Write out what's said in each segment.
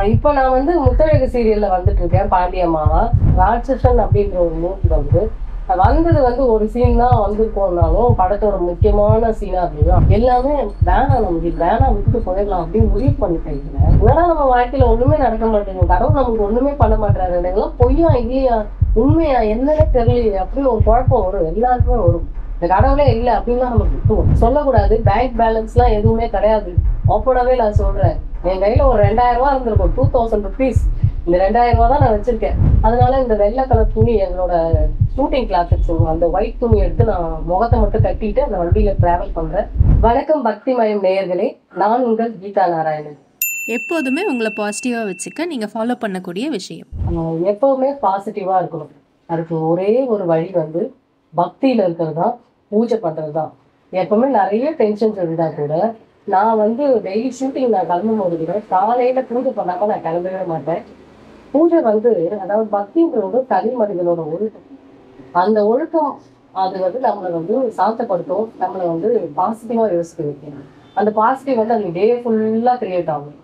இப்போ நான் வந்து முத்தழகு சீரியல்ல வந்துட்டு இருக்கேன் பாண்டியம்மாவா. ராட்சசன் அப்படின்ற ஒரு மூவி வந்தது வந்து ஒரு சீன் தான் வந்திருக்கோம்னாலும் படத்தோட முக்கியமான சீனா இருந்தது. எல்லாமே வேணாம், நமக்கு இது வேணாம், விட்டுட்டு போயிடலாம் அப்படின்னு முடிவு பண்ணிட்டேன். என்னடா நம்ம வாழ்க்கையில ஒண்ணுமே நடக்க மாட்டேங்குது, கடவுள் நமக்கு ஒண்ணுமே பண்ண மாட்டாரு, இதெல்லாம் பொய்யா இல்லையா உண்மையா என்னன்னே தெரியலையே அப்படின்னு ஒரு குழப்பம் வரும், எல்லாருக்குமே வரும். இந்த கடவுளே இல்லை அப்படின்னா நமக்கு விட்டுவோம் சொல்லக்கூடாது. பேங்க் பேலன்ஸ் எல்லாம் எதுவுமே கிடையாது. ஓப்பனாவே நான் சொல்றேன், என் கையில ஒரு 2000 ரூபாய் இருந்திருக்கும், 2000 ருபீஸ். இந்த 2000 ரூபாய் தான் நான் வச்சிருக்கேன். அதனால இந்த வெள்ளை கலர் துணி, என்னோட ஷூட்டிங் கிளாஸஸ், அந்த ஒயிட் துணி எடுத்து நான் முகத்தை மட்டும் கட்டிட்டு அந்த வண்டியில டிராவல் பண்றேன். வணக்கம் பக்திமயம் நேயர்களே, நான் உங்கள் கீதா நாராயணன். எப்போதுமே உங்களை பாசிட்டிவா வச்சுக்க நீங்க ஃபாலோ பண்ணக்கூடிய விஷயம். எப்பவுமே பாசிட்டிவா இருக்கணும். அதுக்கு ஒரே ஒரு வழி வந்து பக்தியில இருக்கிறது தான், பூஜை பண்றது தான். எப்பவுமே நிறைய டென்ஷன்ஸ் இருந்தா கூட நான் வந்து டெய்லி ஷூட்டிங் நான் கிளம்பும் போது கூட காலையில பூஜை பண்ணாம நான் கிளம்பவே மாட்டேன். பூஜை வந்து, அதாவது பக்தின்றது தனி மனிதனோட ஒழுக்கம். அந்த ஒழுக்கம் அது வந்து நம்மளை வந்து சாந்தப்படுத்தும், நம்மளை வந்து பாசிட்டிவா யோசிக்க வைக்கணும். அந்த பாசிட்டிவ் வந்து அந்த டே ஃபுல்லா கிரியேட் ஆகும்.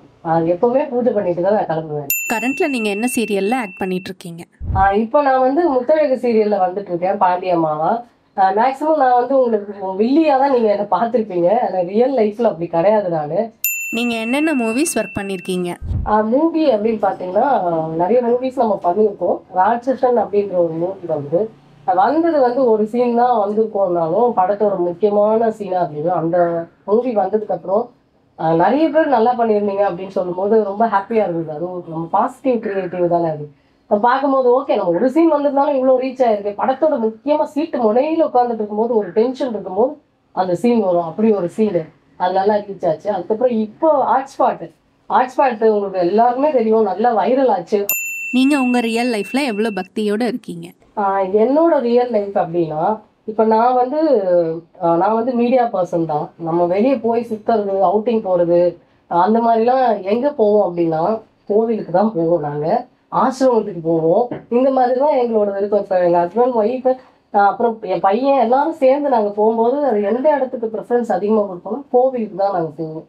எப்பவுமே பூஜை பண்ணிட்டு தான் நான் கிளம்புவேன். கரண்ட்ல நீங்க என்ன சீரியல்ல ஆக்ட் பண்ணிட்டு இருக்கீங்க? இப்போ நான் வந்து முத்தழகு சீரியல்ல வந்துட்டு இருக்கேன் பாண்டியம்மாவா. மேக்சிமம் நான் வந்து உங்களுக்கு வில்லியா தான் நீங்க என்ன பார்த்துருப்பீங்க. ரியல் லைஃப்ல அப்படி கிடையாது. நான் நீங்க என்னென்ன மூவிஸ் ஒர்க் பண்ணிருக்கீங்க? மூவி அப்படின்னு பார்த்தீங்கன்னா நிறைய மூவிஸ் நம்ம பண்ணியிருக்கோம். ராட்சசன் அப்படின்ற ஒரு மூவி வந்தது வந்து ஒரு சீன் தான் வந்திருக்கோம்னாலும் படத்தோட முக்கியமான சீனா இருந்தது. அந்த மூவி வந்ததுக்கு அப்புறம் நிறைய பேர் நல்லா பண்ணியிருந்தீங்க அப்படின்னு சொல்லும்போது ரொம்ப ஹாப்பியா இருந்தது. அதுவும் நம்ம பாசிட்டிவ் கிரியேட்டிவ் தானே அது. பார்க்கும்போது ஓகே, நம்ம ஒரு சீன் வந்திருந்தாலும் இவ்வளோ ரீச் ஆயிருக்கு. படத்தோட முக்கியமா சீட்டு முனையில உட்காந்துட்டு இருக்கும்போது ஒரு டென்ஷன் இருக்கும்போது அந்த சீன் வரும், அப்படி ஒரு சீனு அது நல்லா ரீச் ஆச்சு. அதுக்கப்புறம் இப்போ ஹாட்ஸ்பாட் உங்களுக்கு எல்லாருமே தெரியும், நல்லா வைரல் ஆச்சு. நீங்க உங்க ரியல் லைஃப்ல எவ்வளவு பக்தியோட இருக்கீங்க? என்னோட ரியல் லைஃப் அப்படின்னா, இப்போ நான் வந்து மீடியா பர்சன் தான். நம்ம வெளியே போய் சுத்துறது, அவுட்டிங் போறது, அந்த மாதிரிலாம் எங்க போவோம் அப்படின்னா கோவிலுக்கு தான் போவோம். நாங்க ஆசிரமத்துக்கு போவோம். இந்த மாதிரி தான் எங்களோட விருப்பம். இப்போ எங்கள் ஹஸ்பண்ட் ஒய்ஃபு அப்புறம் என் பையன் எல்லாரும் சேர்ந்து நாங்கள் போகும்போது அது எந்த இடத்துக்கு ப்ரிஃபரன்ஸ் அதிகமாக கொடுப்போம்னா கோவிலுக்கு தான் நாங்கள் போவோம்.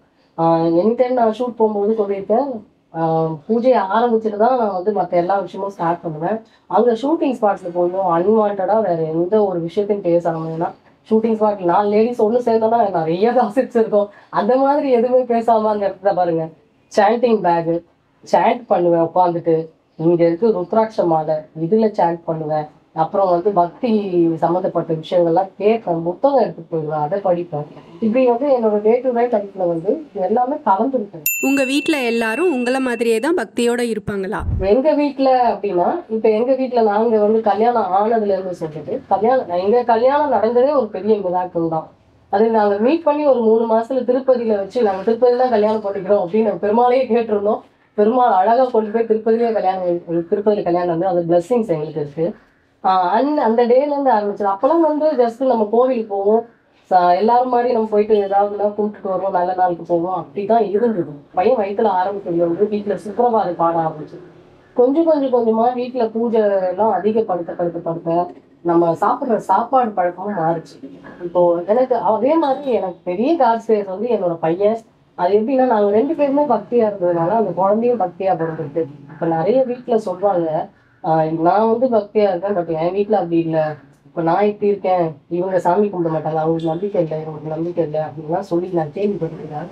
எனி டைம் நான் ஷூட் போகும்போது சொல்லியிருக்கேன், பூஜையை ஆரம்பிச்சுட்டு தான் நான் வந்து மற்ற எல்லா விஷயமும் ஸ்டார்ட் பண்ணுவேன். அங்கே ஷூட்டிங் ஸ்பாட்ஸில் போகணும், அன்வான்டாக வேறு எந்த ஒரு விஷயத்தையும் பேசாமல். ஏன்னா ஷூட்டிங் ஸ்பாட் 4 லேடிஸ் ஒன்று சேர்ந்தோன்னா நிறைய காசிப்ஸ் இருக்கும். அந்த மாதிரி எதுவுமே பேசாமல் அந்த இடத்துல பாருங்க, சாண்டிங் பேகு சாண்ட் பண்ணுவேன் உட்காந்துட்டு. இங்கே இருக்கு ருத்ராட்ச மாலை, இதில் சாண்ட் பண்ணுவேன். அப்புறம் வந்து பக்தி சம்மந்தப்பட்ட விஷயங்கள்லாம் கேட்பேன், புத்தகம் எடுத்துட்டு போயிடுவேன், அதை படிப்பேன். இப்படி வந்து என்னோட டே டு டே லைஃப்ல வந்து எல்லாமே கலந்துருக்கேன். உங்க வீட்ல எல்லாரும் உங்களை மாதிரியே தான் பக்தியோட இருப்பாங்களா? எங்க வீட்டுல அப்படின்னா, இப்ப எங்க வீட்டுல நாங்க வந்து கல்யாணம் ஆனதுல இருந்து சொல்லிட்டு எங்க கல்யாணம் நடந்ததே ஒரு பெரிய மிராக்கிள் தான். அது நாங்க மீட் பண்ணி ஒரு 3 மாசத்துல திருப்பதியில வச்சு, நாங்க திருப்பதியில தான் கல்யாணம் பண்ணிக்கிறோம் அப்படின்னு பெருமாளையே கேட்டிருந்தோம். பெருமாள் அழகா கொண்டு போய் திருப்பதியில கல்யாணம் வந்து அந்த பிளஸ்ஸிங்ஸ் எங்களுக்கு இருக்கு. அந்த டேல இருந்து ஆரம்பிச்சது. அப்பெல்லாம் வந்து ஜஸ்ட் நம்ம கோவிலுக்கு போவோம், எல்லாரும் மாதிரி நம்ம போயிட்டு ஏதாவதுனா கும்பிட்டுட்டு வருவோம், நல்ல நாளுக்கு போவோம், அப்படிதான் இருந்தது. பையன் வயிற்றுல ஆரம்பிச்சது வந்து வீட்டுல சுப்பிரபாதம் பாட ஆரம்பிச்சு கொஞ்சம் கொஞ்சமா வீட்டுல பூஜை எல்லாம் அதிகப்படுத்த நம்ம சாப்பிடுற சாப்பாடு பழக்கமும் மாறுச்சு. இப்போ எனக்கு அதே மாதிரி எனக்கு பெரிய காட்ஸ்பேஸ் வந்து என்னோட பையன். அது எப்படின்னா, நாங்க 2 பேருமே பக்தியா இருந்ததுனால அந்த குழந்தையும் பக்தியா பிறந்துருக்கு. இப்ப நிறைய வீட்டுல சொல்றாங்க, நான் வந்து பக்தியா இருக்கேன், பட் என் வீட்டுல அப்படி இல்லை. இப்ப நான் இப்படி இருக்கேன், இவங்க சாமி கும்பிட மாட்டாங்க, அவங்களுக்கு நம்பிக்கை இல்லை, இவங்களுக்கு நம்பிக்கை இல்லை அப்படின்லாம் சொல்லி நான் கேள்விப்பட்டிருக்கேன்.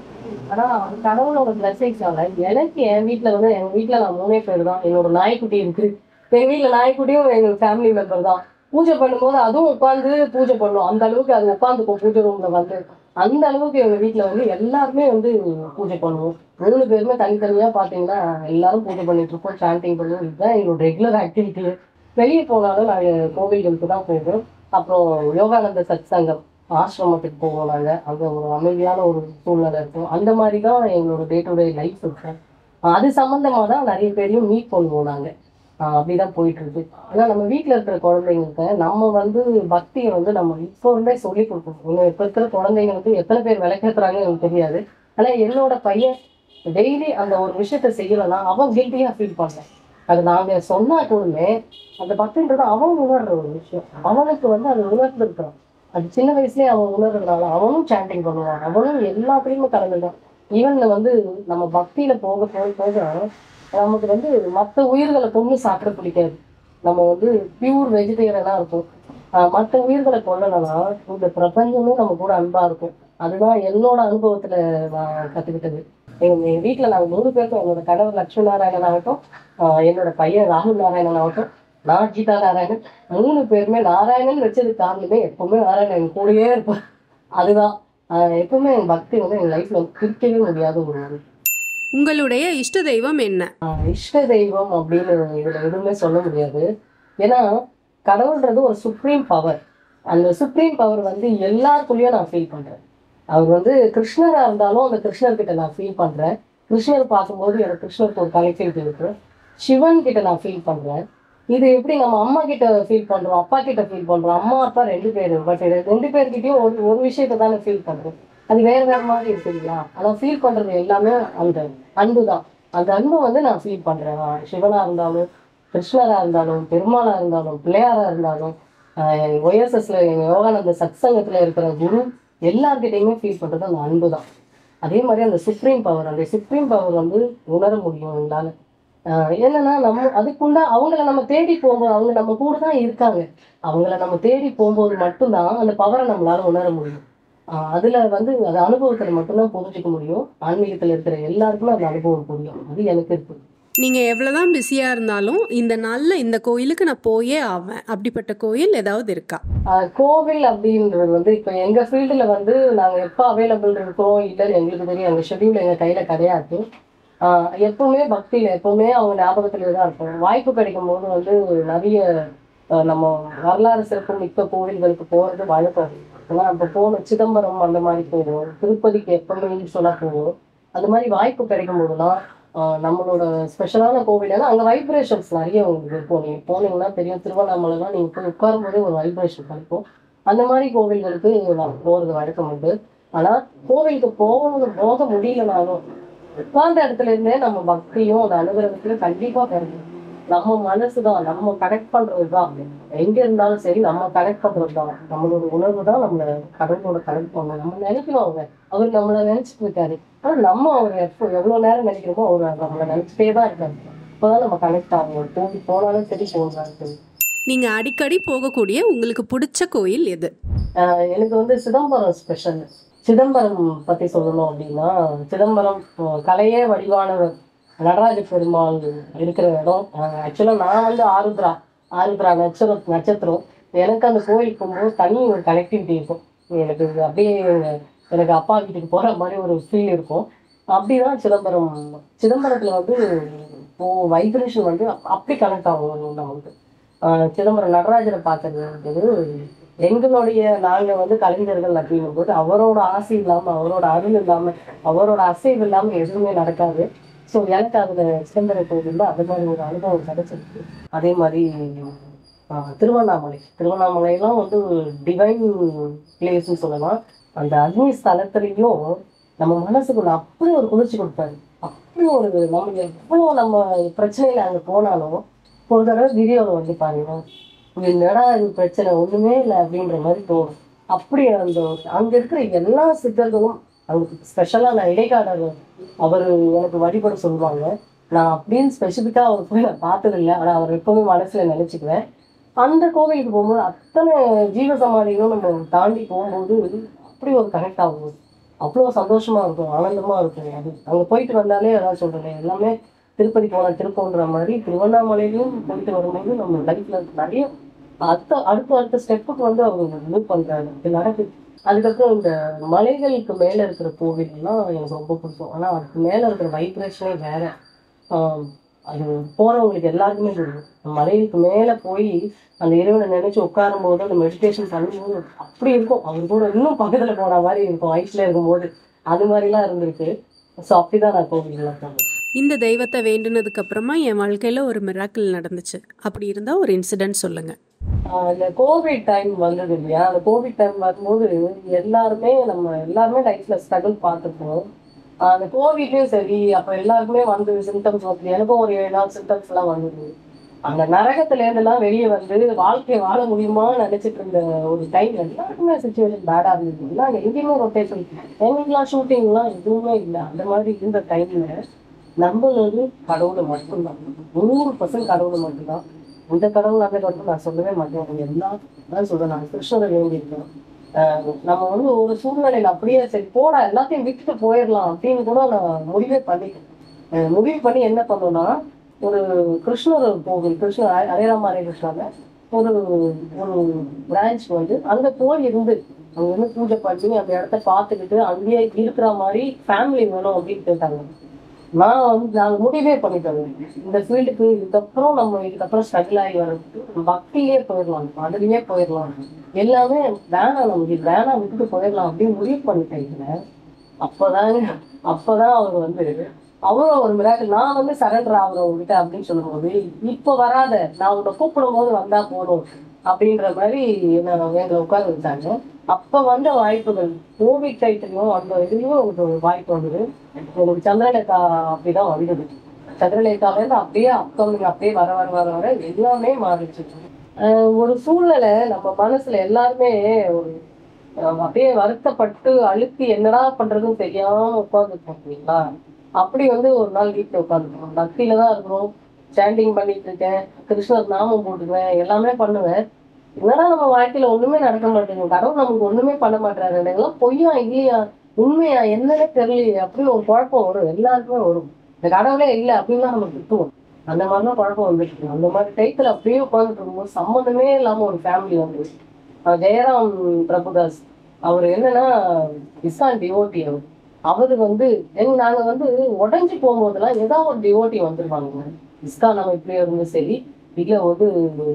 ஆனா கடவுளோட பிளஸிங்ஸால எனக்கு என் வீட்டுல வந்து, எங்க வீட்டுல நான் 3 பேர் தான். என்னோட நாய்க்குட்டி இருக்கு. எங்க வீட்டுல நாய்க்குட்டியும் எங்க ஃபேமிலி மெம்பர் தான். பூஜை பண்ணும்போது அதுவும் உட்காந்து பூஜை பண்ணும். அந்த அளவுக்கு அது உட்காந்துக்கும் பூஜை ரூம்ல வந்து. அந்த அளவுக்கு எங்க வீட்டுல வந்து எல்லாருமே வந்து பூஜை பண்ணுவோம். 3 பேருமே தனித்தனியா பாத்தீங்கன்னா எல்லாரும் பூஜை பண்ணிட்டு இருப்போம், சாண்டிங் பண்ணுவோம். இதுதான் எங்களோட ரெகுலர் ஆக்டிவிட்டி. வெளியே போனாலும் நாங்கள் கோவில்களுக்கு தான் போவோம். அப்புறம் யோகானந்த சத் சங்கம் ஆசிரமத்துக்கு போவோம். நாங்கள் அங்கே ஒரு அமைதியான ஒரு சூழ்நிலை இருக்கும். அந்த மாதிரி தான் எங்களோட டே டு டே லைஃப் இருக்கும். அது சம்மந்தமாக தான் நிறைய பேரையும் மீட் பண்ணுவோம் நாங்கள். அப்படிதான் போயிட்டு இருக்கு. ஏன்னா நம்ம வீட்டில் இருக்கிற குழந்தைங்களுக்கு நம்ம வந்து பக்தியை வந்து நம்ம இப்போ இருந்தே சொல்லி கொடுக்கணும். இன்னும் இப்போ இருக்கிற குழந்தைங்க வந்து எத்தனை பேர் விளக்கேற்றுறாங்கன்னு எனக்கு தெரியாது. ஆனால் என்னோட பையன் டெய்லி அந்த ஒரு விஷயத்த செய்யலைன்னா அவன் கில்ட்டியாக ஃபீல் பண்ணேன். அது நாங்கள் சொன்னா கூடமே அந்த பக்தின்றது அவன் உணர்ற ஒரு விஷயம். அவனுக்கு வந்து அது உணர்ந்துருக்கிறான். அது சின்ன வயசுலேயே அவன் உணர்றதுனால அவனும் சாண்டிங் பண்ணுவான், அவனும் எல்லாத்துலேயுமே கலந்துதான். ஈவன் வந்து நம்ம பக்தியில போக போக போக நமக்கு வந்து மற்ற உயிர்களை கொண்டு சாப்பிட பிடிக்காது. நம்ம வந்து பியூர் வெஜிடேரியனா இருக்கும். மற்ற உயிர்களை கொல்லணும்னா இந்த பிரபஞ்சமே நம்ம கூட அன்பா இருக்கும். அதுதான் என்னோட அனுபவத்துல நான் கத்துக்கிட்டது. எங்க வீட்டுல நாங்க 3 பேருக்கும், என்னோட கணவர் லட்சுமி நாராயணன் ஆகட்டும், என்னோட பையன் ராகுல் நாராயணன் ஆகட்டும், நான் கீதா நாராயணன், 3 பேருமே நாராயணன் வச்சதுக்கு காரணமே எப்பவுமே நாராயணன் எங்க கூடயே இருப்பார். அதுதான் எப்பவுமே என் பக்தி வந்து என் லைஃப்ல பிரிக்கவே முடியாத ஒரு உங்களுடைய இஷ்ட தெய்வம் என்ன? இஷ்ட தெய்வம் அப்படின்னு இதுல எதுவுமே சொல்ல முடியாது. ஏன்னா கடவுள்ன்றது ஒரு சுப்ரீம் பவர். அந்த சுப்ரீம் பவர் வந்து எல்லாருக்குள்ளேயும் நான் ஃபீல் பண்றேன். அவர் வந்து கிருஷ்ணரா இருந்தாலும் அந்த கிருஷ்ணர்கிட்ட நான் ஃபீல் பண்றேன். கிருஷ்ணர் பார்க்கும்போது எனக்கு கிருஷ்ணருக்கு ஒரு கனெக்டிவிட்டி இருக்கு. சிவன் கிட்ட நான் ஃபீல் பண்றேன். இது எப்படி நம்ம அம்மா கிட்ட ஃபீல் பண்றோம், அப்பா கிட்ட ஃபீல் பண்றோம். அம்மா அப்பா 2 பேரு, பட் 2 பேர்கிட்டயும் ஒரு ஒரு விஷயத்தை தானே ஃபீல் பண்றோம். அது வேற வேற மாதிரி இருக்கு இல்லையா? ஆனா ஃபீல் பண்றது எல்லாமே அந்த அன்பு தான். அந்த அன்பை வந்து நான் ஃபீல் பண்றேன். சிவனா இருந்தாலும், கிருஷ்ணரா இருந்தாலும், பெருமாளா இருந்தாலும், பிள்ளையாரா இருந்தாலும், ஒய்எஸ்எஸ்ல எங்க யோகானந்த சத்சங்கத்துல இருக்கிற குரு எல்லார்கிட்டையுமே ஃபீல் பண்றது அந்த அன்பு தான். அதே மாதிரி அந்த சுப்ரீம் பவர், அந்த சுப்ரீம் பவர் வந்து உணர முடியும் எங்களால. என்னன்னா நம்ம அதுக்குண்டா அவங்கள நம்ம தேடி போகும்போது அவங்க நம்ம கூட தான் இருக்காங்க. அவங்கள நம்ம தேடி போகும்போது மட்டும்தான் அந்த பவரை நம்மளால உணர முடியும். அதுல வந்து அது அனுபவத்துல மட்டும்தான் புரிஞ்சுக்க முடியும். ஆன்மீகத்துல இருக்கிற எல்லாருக்குமே அந்த அனுபவம் புரியும். அது எனக்கு இருக்கு. நீங்க எவ்வளவுதான் பிஸியா இருந்தாலும் இந்த நாள்ல இந்த கோயிலுக்கு நான் போயே ஆவேன், அப்படிப்பட்ட கோயில் ஏதாவது இருக்கா? கோவில் அப்படின்றது வந்து இப்ப எங்க ஃபீல்டுல வந்து நாங்க எப்ப அவைலபிள் இருக்கோம் இல்லைன்னு எங்களுக்கு தெரியும். எங்க ஷெட்யூல் எங்க கையில கிடையாது. எப்பவுமே பக்தியில எப்பவுமே அவங்க ஞாபகத்திலே தான் இருக்கும். வாய்ப்பு கிடைக்கும் போது வந்து நிறைய நம்ம வரலாறு சிறப்பு மிக்க கோவில்களுக்கு போறது வழக்கம். ஏன்னா இப்ப போகணும், சிதம்பரம் அந்த மாதிரி போவோம், திருப்பதிக்கு எப்பவுமே சொன்னா போவோம். அந்த மாதிரி வாய்ப்பு கிடைக்கும் போதுதான் நம்மளோட ஸ்பெஷலான கோவில். ஏன்னா அங்க வைப்ரேஷன்ஸ் நிறைய உங்களுக்கு இருக்கும். நீங்க போனீங்கன்னா தெரியும், திருவண்ணாமலைலாம் நீங்க போய் உட்காரும் போதே ஒரு வைப்ரேஷன் கிடைக்கும். அந்த மாதிரி கோவில்களுக்கு போறது வழக்கம் உண்டு. ஆனா கோவிலுக்கு போக முடியலனாலும் உட்கார்ந்த இடத்துல இருந்தே நம்ம பக்தியும் அந்த அனுகிரகத்துல கண்டிப்பா கிடைக்கும். நம்ம மனசுதான் நம்ம கனெக்ட் பண்றதுதான். எங்க இருந்தாலும் சரி நம்ம கனெக்ட் பண்றதுதான். நம்மளோட உணர்வு தான் நம்மள கடவுளோட கனெக்ட் பண்ணணும். நம்ம நினைக்கணும் அவர் நம்மள நினைச்சிட்டு இருக்காரு. ஆனா நம்ம அவர் எவ்வளவு நேரம் நினைக்கிறோமோ அவர் நம்மள நினைச்சிட்டே தான் இருக்காரு. இப்பதான் நம்ம கனெக்ட் ஆகும். போனாலும் சரி போனாலும். நீங்க அடிக்கடி போகக்கூடிய உங்களுக்கு பிடிச்ச கோயில் எது? எனக்கு வந்து சிதம்பரம் ஸ்பெஷல். சிதம்பரம் பத்தி சொல்லணும் அப்படின்னா, சிதம்பரம் கலையே வடிவானவர் நடராஜ பெருமாள் இருக்கிற இடம். ஆக்சுவலா நான் வந்து ஆருத்ரா நட்சத்திரம். எனக்கு அந்த கோயிலுக்கு போகும்போது தனி ஒரு கனெக்டிவிட்டி இருக்கும். எனக்கு அப்படியே எனக்கு அப்பா வீட்டுக்கு போற மாதிரி ஒரு ஃபீல் இருக்கும். அப்படிதான் சிதம்பரத்துல வந்து வைப்ரேஷன் வந்து அப்படி கனெக்ட் ஆகும் நமக்கு. சிதம்பரம் நடராஜரை பார்க்கறது எங்களுடைய நாங்க வந்து கலைஞர்கள் அப்படிங்கும் போது அவரோட ஆசை இல்லாம, அவரோட அருள் இல்லாம, அவரோட அசைவு இல்லாம எதுவுமே நடக்காது. ஸோ எனக்கு அதுல சிதம்பர கோவில் அது மாதிரி ஒரு அனுபவம் கிடைச்சிருக்கு. அதே மாதிரி திருவண்ணாமலையெல்லாம் வந்து டிவைன் பிளேஸ்ன்னு சொல்லலாம். அந்த அக்னி ஸ்தலத்திலையும் நம்ம மனசுக்குள்ள அப்படி ஒரு குளிர்ச்சி கொடுப்பாரு. அப்படி ஒரு நம்ம எவ்வளோ நம்ம பிரச்சனையில அங்க போனாலும் ஒரு தடவை வீடியோவில் வந்து பாருங்க, என்னடா இது பிரச்சனை ஒண்ணுமே இல்லை அப்படின்ற மாதிரி தோணும். அப்படி அந்த அங்க இருக்கிற எல்லா சித்தர்களும் அவங்களுக்கு ஸ்பெஷலா நான் இடைக்காடர் அவர் எனக்கு வழிபட சொல்லுவாங்க. நான் அப்படின்னு ஸ்பெசிஃபிக்கா அவர் போய் நான் பார்த்தது இல்லை. ஆனா அவர் எப்பவும் மனசுல நினைச்சுக்குவேன். அந்த கோவிலுக்கு போகும்போது அத்தனை ஜீவ சமாதிகளும் நம்ம தாண்டி போகும்போது அப்படி ஒரு கனெக்ட் ஆகும். அவ்வளோ சந்தோஷமா இருக்கும், ஆனந்தமா இருக்கும். அது அங்க போயிட்டு வந்தாலே அதான் சொல்றேன், எல்லாமே திருப்பதி போன திருப்பன்ற மாதிரி திருவண்ணாமலையிலும் போயிட்டு வரும்போது நம்ம லைஃப்ல நிறைய அடுத்த ஸ்டெப்புக்கு வந்து அவங்க மூவ் பண்றாங்க. இது நடக்குது. அதுக்கப்புறம் இந்த மலைகளுக்கு மேல இருக்கிற கோவில்லாம் எனக்கு ரொம்ப பிடிக்கும். ஆனா அதுக்கு மேல இருக்கிற வைப்ரேஷனே வேற. அது போறவங்களுக்கு எல்லாருக்குமே தெரியும். மலைகளுக்கு மேல போய் அந்த இறைவனை நினைச்சு உட்காரும் போது அந்த மெடிடேஷன் பண்ணும்போது அப்படி இருக்கும். அவர் கூட இன்னும் பக்கத்துல போன மாதிரி இருக்கும் வயசுல இருக்கும்போது. அது மாதிரிலாம் இருந்திருக்கு. ஸோ அப்படிதான் நான் கோவில்லாம் போனேன். இந்த தெய்வத்தை வேண்டுனதுக்கு அப்புறமா என் வாழ்க்கையில ஒரு மிராக்கிள் நடந்துச்சு, அப்படி இருந்தா ஒரு இன்சிடென்ட் சொல்லுங்க. இந்த கோவிட் டைம் வந்தது இல்லையா? அந்த கோவிட் டைம் வரும்போது எல்லாருமே லைஃப்ல ஸ்ட்ரகிள் பார்த்துருப்போம். அந்த கோவிட்லயும் சரி, அப்ப எல்லாருக்குமே வந்து சிம்டம்ஸ் வந்து எனக்கும் ஒரு 7 நாள் சிம்டம்ஸ் எல்லாம் வந்தது. அந்த நரகத்துல இருந்தெல்லாம் வெளியே வந்து வாழ்க்கையை வாழ முடியுமான்னு நினைச்சிட்டு இருந்த ஒரு டைம் எல்லாருக்குமே சுச்சுவேஷன் பேடா இருந்தது. எல்லாம் எங்கேயுமே ரொட்டேஷன், எங்களுக்குலாம் ஷூட்டிங்லாம் எதுவுமே இல்லை. அந்த மாதிரி இருந்த டைம்ல நம்புறது கடவுளை மட்டும்தான். 100% கடவுளை மட்டும்தான். இந்த கடவுள் அந்த கடவுள் நான் சொல்லவே மாட்டேன். எல்லாம் தான் சொல்றேன். நான் கிருஷ்ணரை வேண்டியிருக்கேன். நம்ம வந்து ஒரு சூழ்நிலையில அப்படியே சரி போடா எல்லாத்தையும் விட்டுட்டு போயிடலாம் அப்படின்னு கூட நான் முடிவே பண்ணிட்டேன். முடிவு பண்ணி என்ன பண்ணோம்னா, ஒரு கிருஷ்ணர் கோவில், கிருஷ்ணர் ஹரே ராம ஹரே கிருஷ்ணால ஒரு ஒரு பிரான்ச் வந்து அங்க போய் இருந்து அங்க வந்து பூஜை பண்ணி அந்த இடத்த பார்த்துக்கிட்டு அங்கேயே இருக்கிற மாதிரி ஃபேமிலி வேணும் அப்படின்னு கேட்டாங்க. நான் வந்து நாங்கள் முடிவே பண்ணிட்டோம். இந்த ஃபீல்டுக்கு இதுக்கப்புறம் ஸ்ட்ரகிள் ஆகி வர்றதுக்கு பக்தியே போயிடலாம், அதுலயே போயிடலாம், எல்லாமே வேணாம், நமக்கு இது வேணாம், விட்டுட்டு போயிடலாம் அப்படின்னு முடிவு பண்ணிட்டேன். அப்போதாங்க அப்போதான் அவர் வந்து அவரும் ஒரு மிராக்கிள் நான் வந்து சரண்டர் ஆகுறேன் உங்ககிட்ட அப்படின்னு சொல்லும்போது, இப்போ வராத, நான் உன்னை கூப்பிடும் போது வந்தா போதும் அப்படின்ற மாதிரி எங்களை உட்கார வச்சாங்க. அப்ப வந்த வாய்ப்புகள் கோவிட் டைட்டிலையும் அந்த இதுலயும் ஒரு வாய்ப்பு வந்தது. உங்களுக்கு சந்திரலேகா அப்படிதான் வந்தது. சந்திரலேகால இருந்து அப்படியே அப்கமிங் அப்படியே வர வர வர வர எல்லாமே மாறிச்சு. ஒரு சூழ்நிலை நம்ம மனசுல எல்லாருமே ஒரு அப்படியே வருத்தப்பட்டு அழுத்தி என்னடா பண்றதுன்னு தெரியாம உட்காந்துருக்கோம் இல்லைங்களா? அப்படி வந்து ஒரு நாள் வீட்டுல உட்காந்துருக்கோம். பக்தியில தான் இருக்கிறோம், ஸ்டாண்டிங் பண்ணிட்டு இருக்கேன், கிருஷ்ணர் நாமம் போட்டுக்குவேன், எல்லாமே பண்ணுவேன். என்னடா நம்ம வாழ்க்கையில ஒண்ணுமே நடக்க மாட்டேங்குது, கடவுள் நமக்கு ஒண்ணுமே பண்ண மாட்டாரு, எல்லாம் பொய்யா இல்லையா உண்மையா என்னன்னே தெரியலையே அப்படின்னு ஒரு குழப்பம் வரும், எல்லாருக்குமே வரும். இந்த கடவுளே இல்லை அப்படின்னா நம்ம திட்டுவோம். அந்த மாதிரிலாம் குழப்பம் வந்துட்டு அந்த மாதிரி டைத்துல அப்படியே உட்காந்துட்டு இருக்கும்போது சம்மந்தமே இல்லாம ஒரு ஃபேமிலி வந்து ஜெயராம் பிரபுதாஸ், அவர் என்னன்னா இஸ்கான் டிவோட்டி. அவரு வந்து நாங்க வந்து உடஞ்சி போகும்போதெல்லாம் ஏதாவது ஒரு டிவோட்டி வந்துருவாங்க. இஸ்கான் நம்ம இப்படியே இருந்தும் சரி, இல்ல வந்து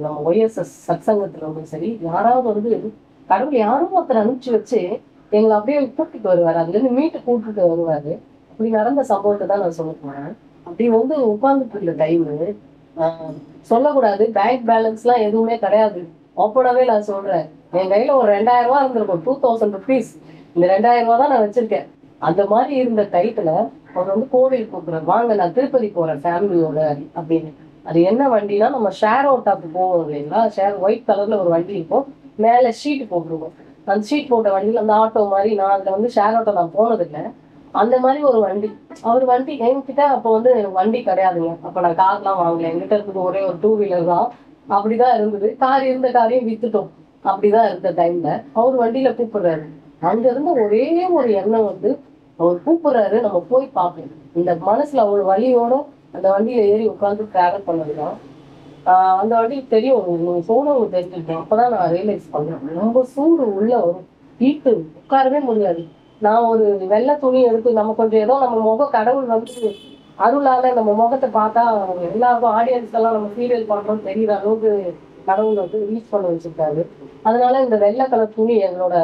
நம்ம ஒய்எஸ்எஸ் சத்சங்கத்துல இருந்தும் சரி, யாராவது வந்து கடவுள் யாரும் ஒருத்தர் அனுப்பிச்சு வச்சு எங்களை அப்படியே கூப்பிட்டு வருவாரு, அதுல இருந்து மீட்டு கூப்பிட்டு வருவாரு. அப்படி நடந்த சம்பவத்தை தான் நான் சொல்ல போனேன். அப்படி வந்து உட்கார்ந்துட்டு இருந்த டைமு சொல்லக்கூடாது, பேங்க் பேலன்ஸ் எல்லாம் எதுவுமே கிடையாது. ஓப்பனாவே நான் சொல்றேன், என் கையில ஒரு 2000 ரூபாய் இருந்திருக்கும், 2000 ருபீஸ். இந்த 2000 ரூபாய் தான் நான் வச்சிருக்கேன். அந்த மாதிரி இருந்த டைத்துல அவர் வந்து கோவில் கூப்பிடுறாரு, வாங்க நான் திருப்பதி போறேன் ஃபேமிலியோட அப்படின்னு. அது என்ன வண்டினா, நம்ம ஷேர் ஆட்டோக்கு போவோம் இல்லைங்களா, ஷேர் ஒயிட் கலர்ல ஒரு வண்டி இருக்கும், மேல ஷீட் போட்டுருவோம். அந்த ஷீட் போட்ட வண்டியில் அந்த ஆட்டோ மாதிரி, நான் அதுல வந்து ஷேர் ஆட்டோ நான் போனதில்லை, அந்த மாதிரி ஒரு வண்டி. அவர் வண்டி என்கிட்ட அப்போ வந்து எனக்கு வண்டி கிடையாதுங்க, அப்ப நான் கார்லாம் வாங்கல, என்கிட்ட இருக்குது ஒரே ஒரு 2 வீலர் தான். அப்படிதான் இருந்தது, கார் இருந்த காரையும் வித்துட்டோம். அப்படிதான் இருந்த டைம்ல அவர் வண்டியில கூப்பிடுறாரு. அங்க இருந்த ஒரே ஒரு எண்ணம் வந்து, அவர் கூப்பிடுறாரு நம்ம போய் பார்ப்போம். இந்த மனசுல அவ்வளவு வழியோட அந்த வண்டியில ஏறி உட்காந்து டிராவல் பண்ணதுதான். அந்த வண்டி தெரியும், நீங்க சூடு தெரிஞ்சுக்கிட்டேன். அப்பதான் நான் ரியலைஸ் பண்றேன், ரொம்ப சூடு உள்ள வரும், ஹீட்டு, உட்காரவே முடியாது. நான் ஒரு வெள்ளை துணி எடுத்து நம்ம கொஞ்சம் ஏதோ நம்ம முகம் கடவுள் வந்து அருளால நம்ம முகத்தை பார்த்தா எல்லாருக்கும் ஆடியன்ஸ் எல்லாம் நம்ம சீரியல் பண்றோம் தெரியுற அளவுக்கு கடவுள் வந்து ரீச் பண்ண வச்சிருக்காரு. அதனால இந்த வெள்ளை கலர் துணி என்னோட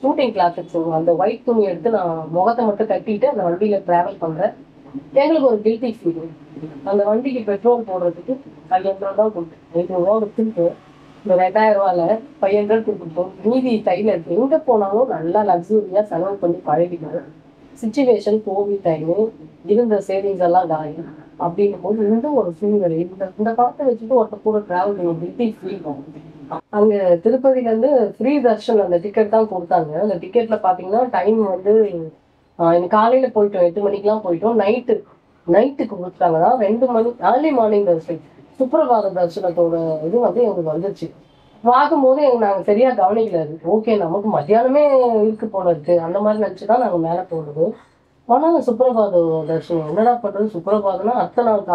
ஷூட்டிங் கிளாஸுக்கு சொல்லுவோம், அந்த ஒயிட் துணி எடுத்து நான் முகத்தை மட்டும் கட்டிட்டு அந்த வண்டியில டிராவல் பண்றேன். எங்களுக்கு ஒரு கில்ட்டி ஃபீல். அந்த வண்டிக்கு பெட்ரோல் போடுறதுக்கு 500 தான் கொடுத்தேன். 500 ரூபா கொடுத்துட்டு இந்த 2000 ரூபாயில 500 கொடுத்துட்டோம். மீதி தைல இருக்கு. எங்க போனாலும் நல்லா லக்ஸூரியா செலவு பண்ணி பழகிக்கணும். சுச்சுவேஷன் கோவிட் டைமு, இருந்த சேவிங்ஸ் எல்லாம் காலி. அப்படிங்கும் போது இந்த ஒரு சூழ்நிலை, இந்த காலத்தை வச்சுட்டு ஒருத்தர் கூட டிராவல் பண்ணி கில்ட்டி ஃபீல் ஆகும். அங்க திருப்பதியில இருந்து ஃப்ரீ தர்ஷன் அந்த டிக்கெட் தான் கொடுத்தாங்க. அந்த டிக்கெட்ல பாத்தீங்கன்னா டைம் வந்து இன்னைக்கு காலையில போயிட்டோம், 8 மணிக்கெல்லாம் போயிட்டோம். நைட்டுக்கு கொடுத்தாங்கன்னா 2 மணி ஏர்லி மார்னிங் தர்ஷன், சுப்ரபாத தர்ஷனத்தோட இது வந்து எங்களுக்கு வந்துருச்சு. பார்க்கும்போது நாங்கள் சரியா கவனிக்கல. ஓகே நமக்கு மத்தியானமே இருக்கு போல இருக்கு, அந்த மாதிரி நினச்சிதான் நாங்கள் மேலே போடுறது. ஆனால் சுப்ரபாத தர்ஷனம் என்னடா பண்றது, சுப்ரபாதம்னா அடுத்த நாள்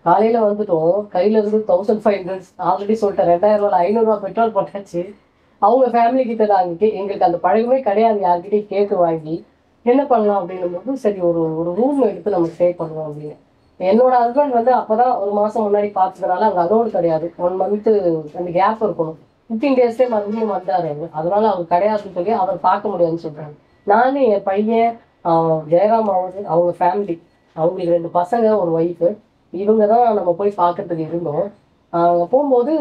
காலையில வந்துட்டோம். கையில இருந்து 1500 ஆல்ரெடி சொல்லிட்டேன், 2000 ரூபாய் 500 ரூபாய் பெட்ரோல் போட்டாச்சு. அவங்க ஃபேமிலி கிட்ட நாங்கள் எங்களுக்கு அந்த பழகமே கிடையாது, யார்கிட்டையும் கேட்டு வாங்கி என்ன பண்ணலாம் அப்படின்னும் போது, சரி ஒரு ரூம் எடுத்து நம்ம ஸ்டே பண்ணுவோம் அப்படின்னு. என்னோட ஹஸ்பண்ட் வந்து அப்பதான் ஒரு மாசம் முன்னாடி பார்த்ததுனால அங்கே அலோடு கிடையாது, 1 மந்த் அந்த கேப் இருக்கணும். 15 டேஸ்லேயே மறுபடியும் வந்தாரு, அதனால அவர் கிடையாதுன்னு சொல்லி அவர் பார்க்க முடியாதுன்னு சொல்றாங்க. நானும் என் பையன் ஜெயராம் அவங்க ஃபேமிலி, அவங்களுக்கு 2 பசங்க ஒரு ஒய்ஃபு, இவங்க தான் நம்ம போய் பார்க்கறதுக்கு இருந்தோம். போகும்போது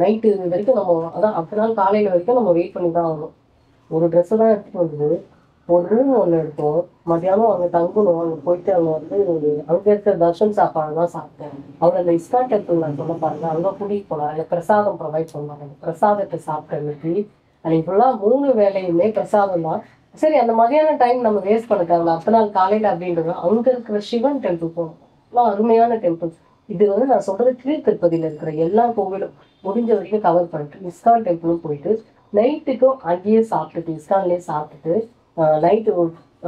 நைட்டு வரைக்கும் நம்ம அதான் அடுத்த நாள் காலையில வரைக்கும் நம்ம வெயிட் பண்ணி தான் ஆகணும். ஒரு ட்ரெஸ்ஸு தான் எடுத்துட்டு வந்தது, ஒரு ரூம் ஒன்று எடுத்தோம். மத்தியானம் அங்கே தங்கணும், அங்கே போயிட்டு அங்கே வந்து அங்கே இருக்கிற தர்ஷன் சாப்பாடு தான் சாப்பிட்டேன். அவர் அந்த இஸ்கான் டெம்பிள் நான் சொல்ல பாருங்க, அங்கே கூட்டிகிட்டு போனார், அதில் பிரசாதம் ப்ரொவைட் பண்ணுவாங்க. அந்த பிரசாதத்தை சாப்பிட்டேன். அன்னைக்கு ஃபுல்லாக 3 வேளையுமே பிரசாதம் தான். சரி அந்த மதியான டைம் நம்ம வேஸ்ட் பண்ண தேவையில்ல, அடுத்த நாள் காலையில் அப்படின்றது அங்கே இருக்கிற சிவன் டெம்பிள் போகணும். அவ்வளோ அருமையான டெம்பிள்ஸ். இது வந்து நான் சொல்றது கீழ் திருப்பதியில இருக்கிற எல்லா கோவிலும் முடிஞ்ச வரைக்கும் கவர் பண்ணிட்டு இஸ்கான் டெம்பிளும் போயிட்டு நைட்டுக்கும் அங்கேயே சாப்பிட்டுட்டு இஸ்கான்லேயே சாப்பிட்டுட்டு